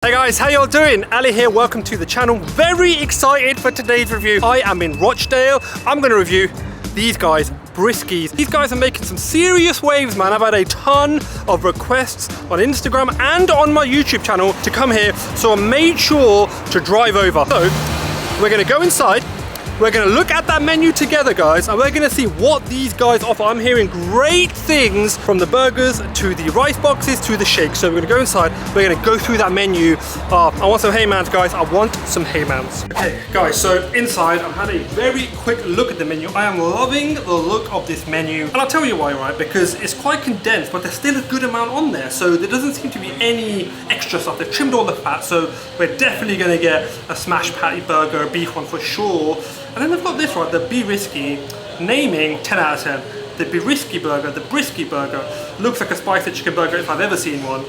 Hey guys, how y'all doing? Ali here, welcome to the channel. Very excited for today's review. I am in Rochdale. I'm gonna review these guys, Briskies. These guys are making some serious waves, man. I've had a ton of requests on Instagram and on my YouTube channel to come here, so I made sure to drive over. So, we're gonna go inside. We're gonna look at that menu together, guys, and we're gonna see what these guys offer. I'm hearing great things from the burgers to the rice boxes to the shakes. So we're gonna go inside, we're gonna go through that menu. I want some Haymans, guys. I want some Haymans. Okay, guys, so inside, I've had a very quick look at the menu. I am loving the look of this menu. And I'll tell you why, right? Because it's quite condensed, but there's still a good amount on there. So there doesn't seem to be any extra stuff. They've trimmed all the fat, so we're definitely gonna get a smash patty burger, a beef one for sure. And then they've got this right, the Be-Risky, naming 10 out of 10. The Be-Risky burger, the Brisky burger. Looks like a spicy chicken burger if I've ever seen one.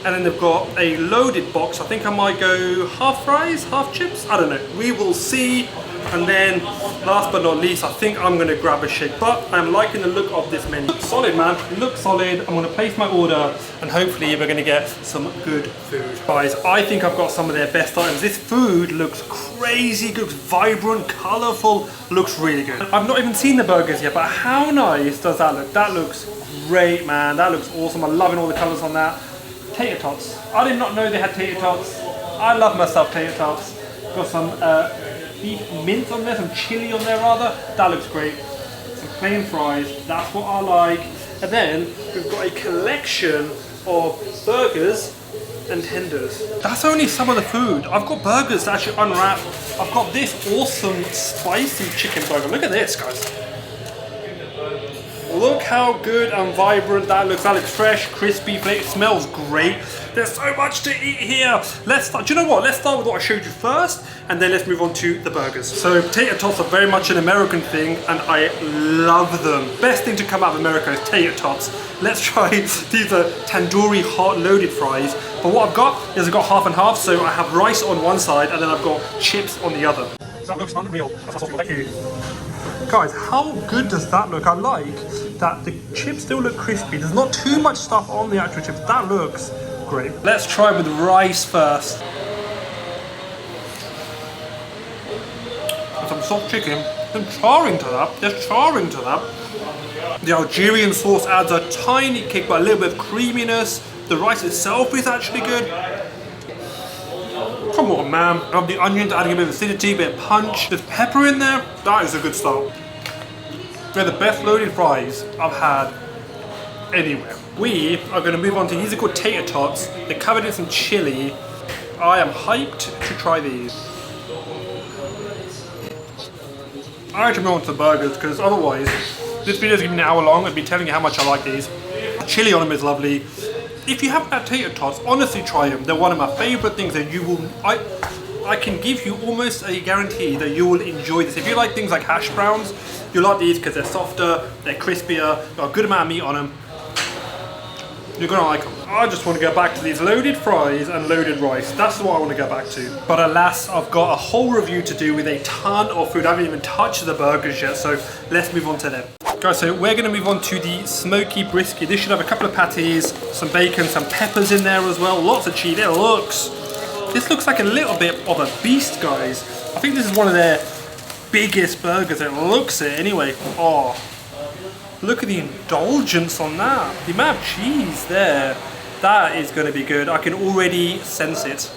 And then they've got a loaded box. I think I might go half fries, half chips. I don't know. We will see. And then last but not least, I think I'm gonna grab a shake. But I'm liking the look of this menu. Looks solid, man. Looks solid. I'm gonna place my order and hopefully we're gonna get some good food. Guys, I think I've got some of their best items. This food looks crazy, looks vibrant, colorful, looks really good. I've not even seen the burgers yet, but how nice does that look? That looks great, man. That looks awesome. I'm loving all the colors on that. Tater tots. I did not know they had tater tots. I love myself tater tots. Got some beef mince on there, some chili on there rather. That looks great. Some plain fries. That's what I like. And then we've got a collection of burgers and tenders. That's only some of the food. I've got burgers that actually unwrap. I've got this awesome spicy chicken burger. Look at this, guys. Look how good and vibrant that looks. That looks fresh, crispy, it smells great. There's so much to eat here. Let's start, do you know what? Let's start with what I showed you first, and then let's move on to the burgers. So tater tots are very much an American thing, and I love them. Best thing to come out of America is tater tots. Let's try, these are tandoori hot loaded fries. But what I've got is I've got half and half, so I have rice on one side, and then I've got chips on the other. That looks unreal. That's awesome. Thank you. Guys, how good does that look? I like that the chips still look crispy. There's not too much stuff on the actual chips. That looks great. Let's try with rice first. Some soft chicken. Some charring to that. There's charring to that. The Algerian sauce adds a tiny kick, but a little bit of creaminess. The rice itself is actually good. Come on, man. I have the onions adding a bit of acidity, a bit of punch. There's pepper in there. That is a good start. They're the best loaded fries I've had anywhere. We are going to move on to, these are called tater tots. They're covered in some chili. I am hyped to try these. I like to move on to the burgers because otherwise, this video is going to be an hour long. I'd be telling you how much I like these. The chili on them is lovely. If you haven't had tater tots, honestly try them. They're one of my favorite things that you will, I can give you almost a guarantee that you will enjoy this. If you like things like hash browns, you'll like these because they're softer, they're crispier, got a good amount of meat on them. You're gonna like them. I just want to go back to these loaded fries and loaded rice. That's what I want to go back to. But alas, I've got a whole review to do with a ton of food. I haven't even touched the burgers yet, so let's move on to them. Guys, so we're gonna move on to the smoky brisky. This should have a couple of patties, some bacon, some peppers in there as well, lots of cheese. This looks like a little bit of a beast, guys. I think this is one of their biggest burgers. It looks it anyway. Oh, look at the indulgence on that. The amount of cheese there. That is gonna be good. I can already sense it.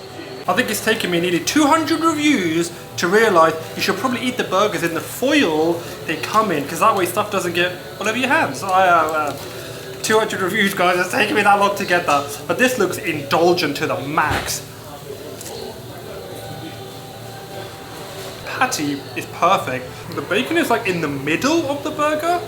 I think it's taken me nearly 200 reviews to realise you should probably eat the burgers in the foil they come in, because that way stuff doesn't get all over your hands. 200 reviews, guys, it's taken me that long to get that. But this looks indulgent to the max. Patty is perfect. The bacon is like in the middle of the burger,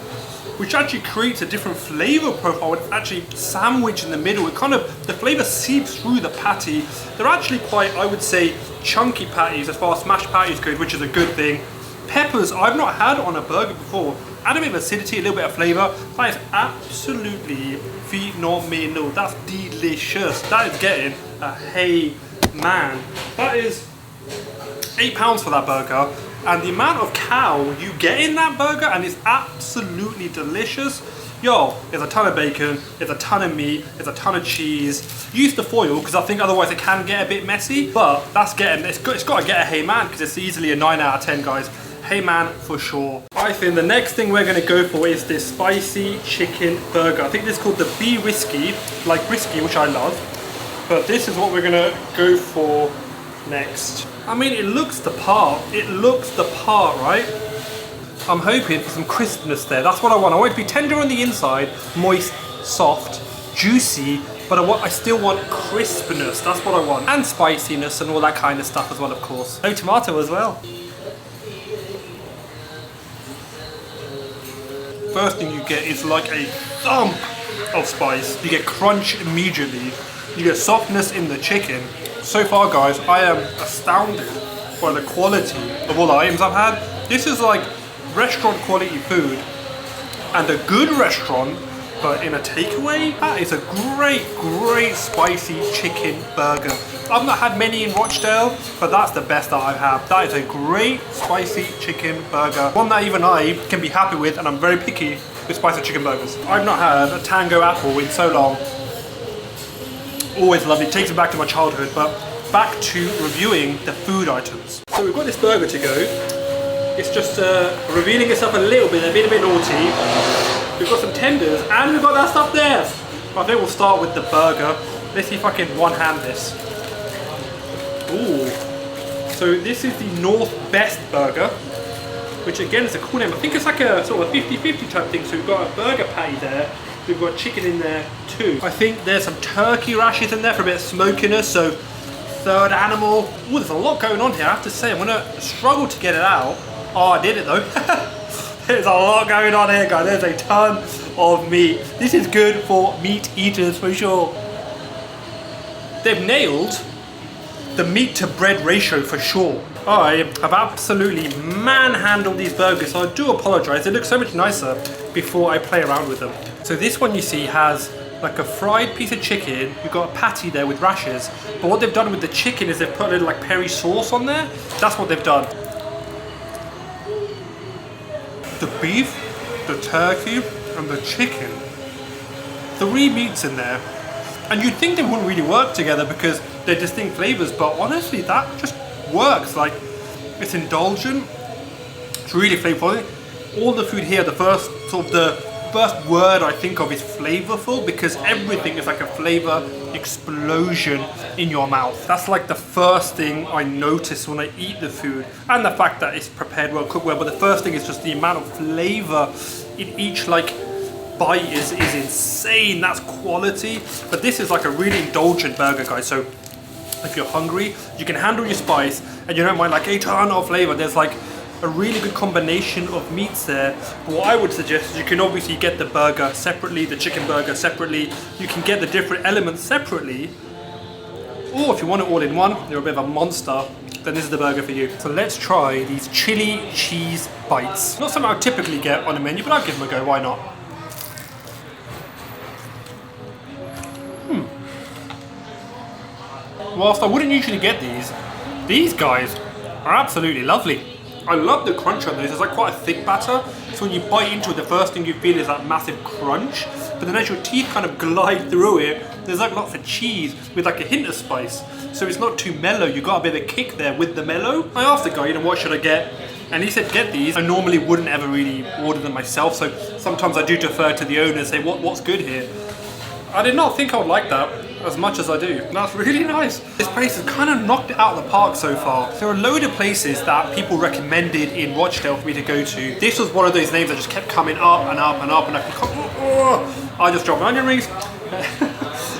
which actually creates a different flavor profile when it's actually sandwiched in the middle. It kind of, the flavor seeps through the patty. They're actually quite, I would say, chunky patties as far as smashed patties go, which is a good thing. Peppers, I've not had on a burger before. Add a bit of acidity, a little bit of flavor. That is absolutely phenomenal. That's delicious. That is getting a hey man. That is £8 for that burger. And the amount of cow you get in that burger, and it's absolutely delicious. yo, there's a ton of bacon, there's a ton of meat, there's a ton of cheese. Use the foil because I think otherwise it can get a bit messy, but that's getting, it's got to get a hey man because it's easily a 9 out of 10, guys. Hey man for sure. I think the next thing we're going to go for is this spicy chicken burger. I think this is called the Be Whiskey, like whiskey, which I love. But this is what we're going to go for next. I mean, it looks the part. It looks the part, right? I'm hoping for some crispness there. That's what I want. I want it to be tender on the inside, moist, soft, juicy, but I still want crispness. That's what I want. And spiciness and all that kind of stuff as well, of course. No tomato as well. First thing you get is like a thump of spice. You get crunch immediately. You get softness in the chicken. So far, guys, I am astounded by the quality of all the items I've had. This is like restaurant quality food, and a good restaurant, but in a takeaway. That is a great spicy chicken burger. I've not had many in Rochdale, but that's the best that I've had. That is a great spicy chicken burger. One that even I can be happy with, and I'm very picky with spicy chicken burgers. I've not had a Tango apple in so long. Always lovely, it takes me back to my childhood, but back to reviewing the food items. So we've got this burger to go. It's just revealing itself a little bit, they're being a bit naughty. We've got some tenders, and we've got that stuff there. I think we'll start with the burger. Let's see if I can one-hand this. Ooh. So this is the North Best Burger, which again is a cool name. I think it's like a sort of a 50-50 type thing. So we've got a burger patty there. We've got chicken in there too. I think there's some turkey rashes in there for a bit of smokiness. So third animal. Ooh, there's a lot going on here. I have to say, I'm gonna struggle to get it out. Oh, I did it though. There's a lot going on here, guys. There's a ton of meat. This is good for meat eaters for sure. They've nailed the meat to bread ratio for sure. I have absolutely manhandled these burgers, so I do apologize. They look so much nicer before I play around with them. So this one you see has like a fried piece of chicken. You've got a patty there with rashes, but what they've done with the chicken is they've put a little like peri sauce on there. That's what they've done. The beef, the turkey, and the chicken. 3 meats in there. And you'd think they wouldn't really work together because they're distinct flavors, but honestly, that just works. Like, it's indulgent, it's really flavorful. All the food here, the first word I think of is flavorful, because everything is like a flavor explosion in your mouth. That's like the first thing I notice when I eat the food, and the fact that it's prepared well, cooked well, but the first thing is just the amount of flavor in each like bite is insane. That's quality. But this is like a really indulgent burger, guys. So if you're hungry, you can handle your spice and you don't mind like a ton of flavor. There's like a really good combination of meats there. But what I would suggest is you can obviously get the burger separately, the chicken burger separately. You can get the different elements separately. Or if you want it all in one, you're a bit of a monster, then this is the burger for you. So let's try these chili cheese bites. Not something I would typically get on a menu, but I'll give them a go, why not? Whilst I wouldn't usually get these guys are absolutely lovely. I love the crunch on this. It's like quite a thick batter, so when you bite into it, the first thing you feel is that massive crunch. But then as your teeth kind of glide through it, there's like lots of cheese with like a hint of spice. So it's not too mellow. You got a bit of a kick there with the mellow. I asked the guy, you know, what should I get? And he said, get these. I normally wouldn't ever really order them myself, so sometimes I do defer to the owner and say, what's good here? I did not think I would like that as much as I do. That's really nice. This place has kind of knocked it out of the park so far. There are a load of places that people recommended in Rochdale for me to go to. This was one of those names that just kept coming up and up and up, and I just dropped onion rings.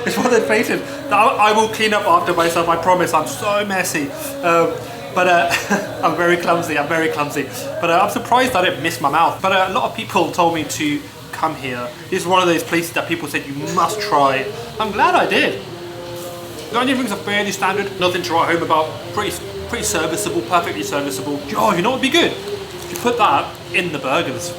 It's one of those places that I will clean up after myself, I promise. I'm so messy. I'm very clumsy, But I'm surprised I didn't miss my mouth. But a lot of people told me to come here. This is one of those places that people said you must try. I'm glad I did. The onion rings are fairly standard, nothing to write home about. Pretty serviceable, perfectly serviceable. Oh, you know what would be good? If you put that in the burgers.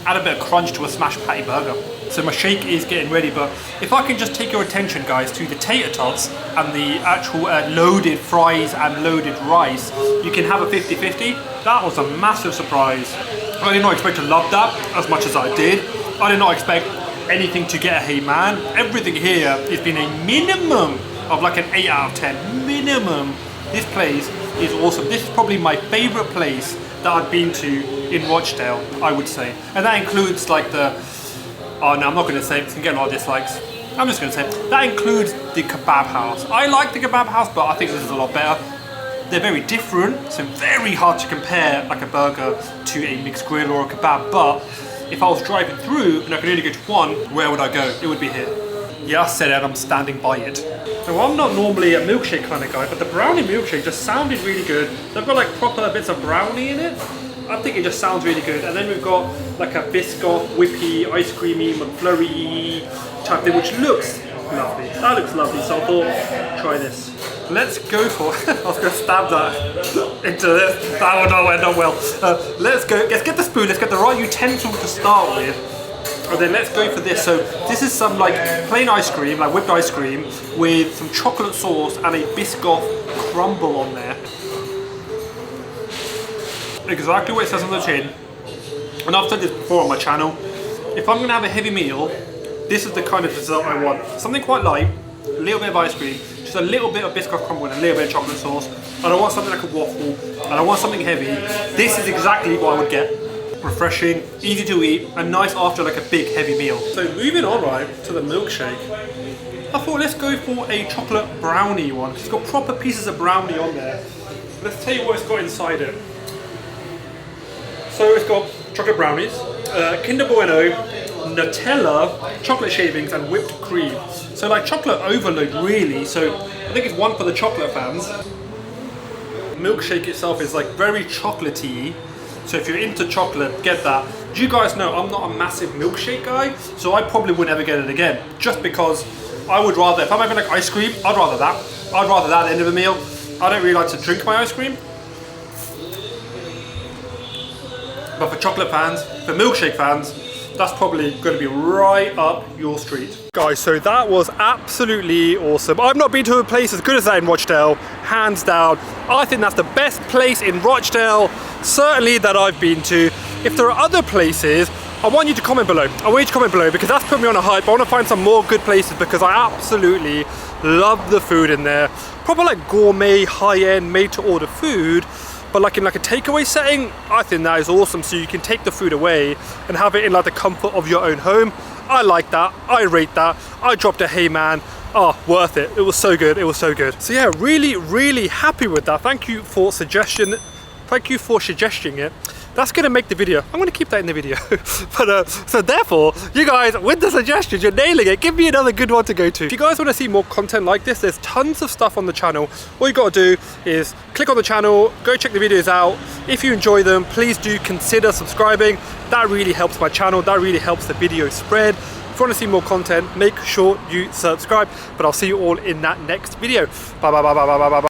Add a bit of crunch to a smashed patty burger. So my shake is getting ready, but if I can just take your attention, guys, to the tater tots and the actual loaded fries and loaded rice, you can have a 50-50. That was a massive surprise. I did not expect to love that as much as I did. I did not expect anything to get a hey man. Everything here has been a minimum of like an 8 out of 10, minimum. This place is awesome. This is probably my favorite place that I've been to in Rochdale, I would say. And that includes like the, oh no, I'm not gonna say it, it's gonna get a lot of dislikes. I'm just gonna say it. That includes the kebab house. I like the kebab house, but I think this is a lot better. They're very different, so very hard to compare like a burger to a mixed grill or a kebab, but if I was driving through and I could only go to one, where would I go? It would be here. Yeah, I said it, I'm standing by it. Now, I'm not normally a milkshake kind of guy, but the brownie milkshake just sounded really good. They've got like proper bits of brownie in it. I think it just sounds really good. And then we've got like a Biscoff, whippy, ice creamy, McFlurry type thing, which looks lovely. That looks lovely, so I thought, try this. Let's go for, I was going to stab that into this. That would not end up well. Let's get the spoon, let's get the right utensil to start with. And then let's go for this. So this is some like plain ice cream, like whipped ice cream with some chocolate sauce and a Biscoff crumble on there. Exactly what it says on the tin. And I've said this before on my channel. If I'm gonna have a heavy meal, this is the kind of dessert I want. Something quite light, a little bit of ice cream, just a little bit of Biscoff crumble and a little bit of chocolate sauce. And I want something like a waffle, and I want something heavy. This is exactly what I would get. Refreshing, easy to eat, and nice after like a big heavy meal. So moving on right to the milkshake, I thought let's go for a chocolate brownie one. It's got proper pieces of brownie on there. Let's tell you what it's got inside it. So it's got chocolate brownies, Kinder Bueno, Nutella, chocolate shavings, and whipped cream. So like chocolate overload really. So I think it's one for the chocolate fans. The milkshake itself is like very chocolatey. So if you're into chocolate, get that. Do you guys know I'm not a massive milkshake guy, so I probably would never get it again. Just because I would rather, if I'm having like ice cream, I'd rather that. I'd rather that at the end of a meal. I don't really like to drink my ice cream. But for chocolate fans, for milkshake fans, that's probably going to be right up your street. Guys, so that was absolutely awesome. I've not been to a place as good as that in Rochdale, hands down. I think that's the best place in Rochdale, certainly that I've been to. If there are other places, I want you to comment below. I want you to comment below because that's put me on a hype. I want to find some more good places because I absolutely love the food in there. Proper like gourmet, high-end, made-to-order food. But like in like a takeaway setting, I think that is awesome. So you can take the food away and have it in like the comfort of your own home. I like that, I rate that. I dropped a hey man, oh, worth it. It was so good, it was so good. So yeah, really, really happy with that. Thank you for suggesting it. That's gonna make the video. I'm gonna keep that in the video. But so therefore, you guys, with the suggestions, you're nailing it. Give me another good one to go to. If you guys wanna see more content like this, there's tons of stuff on the channel. All you gotta do is click on the channel, go check the videos out. If you enjoy them, please do consider subscribing. That really helps my channel. That really helps the video spread. If you wanna see more content, make sure you subscribe. But I'll see you all in that next video. Bye, bye, bye, bye, bye, bye, bye.